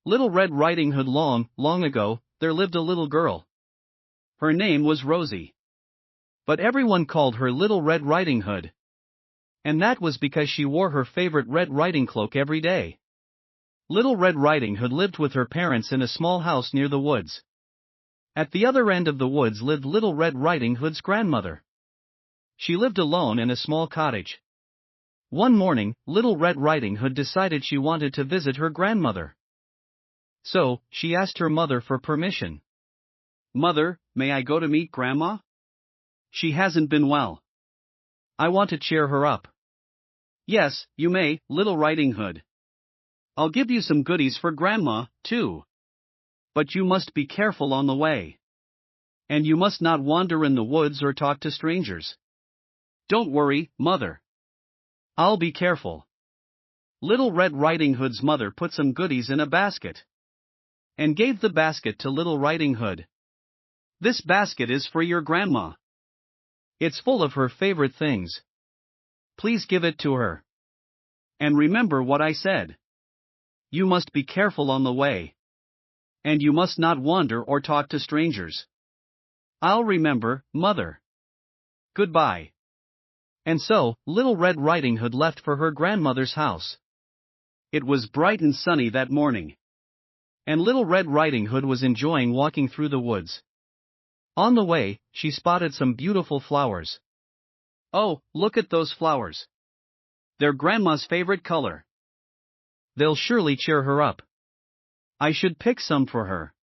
Little Red Riding Hood. Long, long ago, there lived a little girl. Her name was Rosie. But everyone called her Little Red Riding Hood. And that was because she wore her favorite red riding cloak every day. Little Red Riding Hood lived with her parents in a small house near the woods. At the other end of the woods lived Little Red Riding Hood's grandmother. She lived alone in a small cottage. One morning, Little Red Riding Hood decided she wanted to visit her grandmother. So, she asked her mother for permission. "Mother, may I go to meet Grandma? She hasn't been well. I want to cheer her up." "Yes, you may, Little Riding Hood. I'll give you some goodies for Grandma, too. But you must be careful on the way. And you must not wander in the woods or talk to strangers." "Don't worry, Mother. I'll be careful." Little Red Riding Hood's mother put some goodies in a basket and gave the basket to Little Riding Hood. "This basket is for your grandma. It's full of her favorite things. Please give it to her. And remember what I said. You must be careful on the way. And you must not wander or talk to strangers." "I'll remember, Mother. Goodbye." And so, Little Red Riding Hood left for her grandmother's house. It was bright and sunny that morning. And Little Red Riding Hood was enjoying walking through the woods. On the way, she spotted some beautiful flowers. "Oh, look at those flowers. They're Grandma's favorite color. They'll surely cheer her up. I should pick some for her."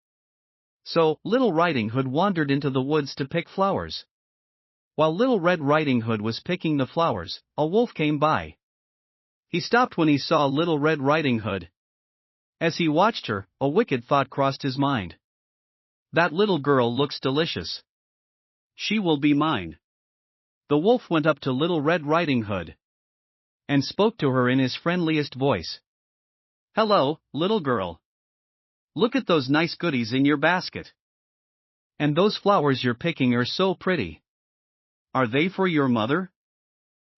So, Little Riding Hood wandered into the woods to pick flowers. While Little Red Riding Hood was picking the flowers, a wolf came by. He stopped when he saw Little Red Riding Hood. As he watched her, a wicked thought crossed his mind. "That little girl looks delicious. She will be mine." The wolf went up to Little Red Riding Hood and spoke to her in his friendliest voice. "Hello, little girl. Look at those nice goodies in your basket. And those flowers you're picking are so pretty. Are they for your mother?"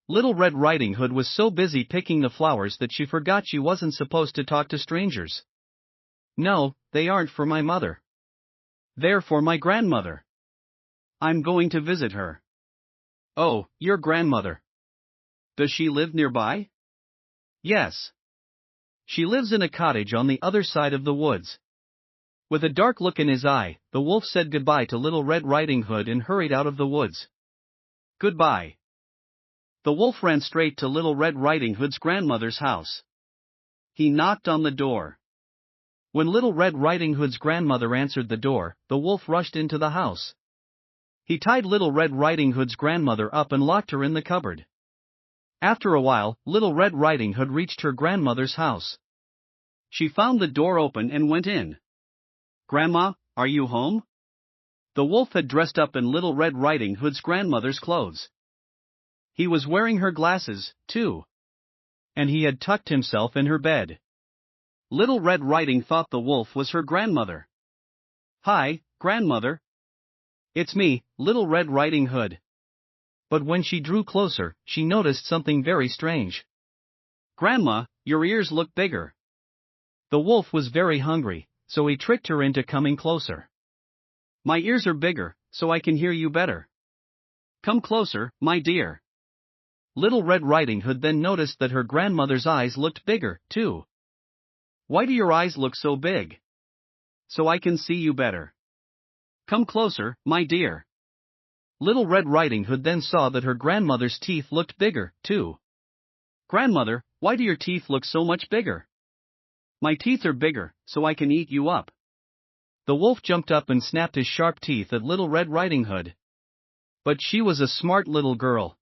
Little Red Riding Hood was so busy picking the flowers that she forgot she wasn't supposed to talk to strangers. "No, they aren't for my mother. They're for my grandmother. I'm going to visit her." "Oh, your grandmother. Does she live nearby?" "Yes. She lives in a cottage on the other side of the woods." With a dark look in his eye, the wolf said goodbye to Little Red Riding Hood and hurried out of the woods. "Goodbye." The wolf ran straight to Little Red Riding Hood's grandmother's house. He knocked on the door. When Little Red Riding Hood's grandmother answered the door, the wolf rushed into the house. He tied Little Red Riding Hood's grandmother up and locked her in the cupboard. After a while, Little Red Riding Hood reached her grandmother's house. She found the door open and went in. "Grandma, are you home?" The wolf had dressed up in Little Red Riding Hood's grandmother's clothes. He was wearing her glasses, too. And he had tucked himself in her bed. Little Red Riding thought the wolf was her grandmother. "Hi, grandmother. It's me, Little Red Riding Hood." But when she drew closer, she noticed something very strange. "Grandma, your ears look bigger." The wolf was very hungry, so he tricked her into coming closer. "My ears are bigger, so I can hear you better. Come closer, my dear." Little Red Riding Hood then noticed that her grandmother's eyes looked bigger, too. "Why do your eyes look so big?" "So I can see you better. Come closer, my dear." Little Red Riding Hood then saw that her grandmother's teeth looked bigger, too. "Grandmother, why do your teeth look so much bigger?" "My teeth are bigger, so I can eat you up." The wolf jumped up and snapped his sharp teeth at Little Red Riding Hood. But she was a smart little girl.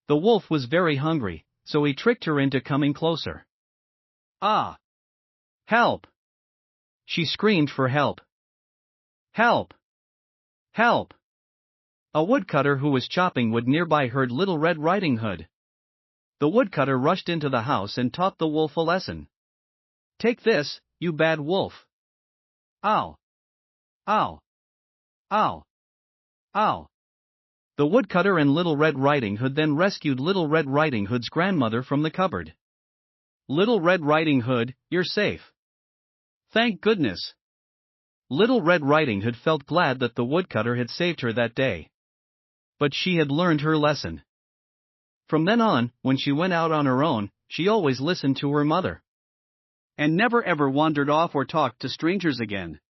The wolf was very hungry, so he tricked her into coming closer. "Ah! Help!" She screamed for help. "Help! Help!" A woodcutter who was chopping wood nearby heard Little Red Riding Hood. The woodcutter rushed into the house and taught the wolf a lesson. "Take this, you bad wolf." "Ow! Ow! Ow! Ow!" The woodcutter and Little Red Riding Hood then rescued Little Red Riding Hood's grandmother from the cupboard. "Little Red Riding Hood, you're safe. Thank goodness. Little Red Riding Hood felt glad that the woodcutter had saved her that day. But she had learned her lesson. From then on, when she went out on her own, she always listened to her mother. And never ever wandered off or talked to strangers again.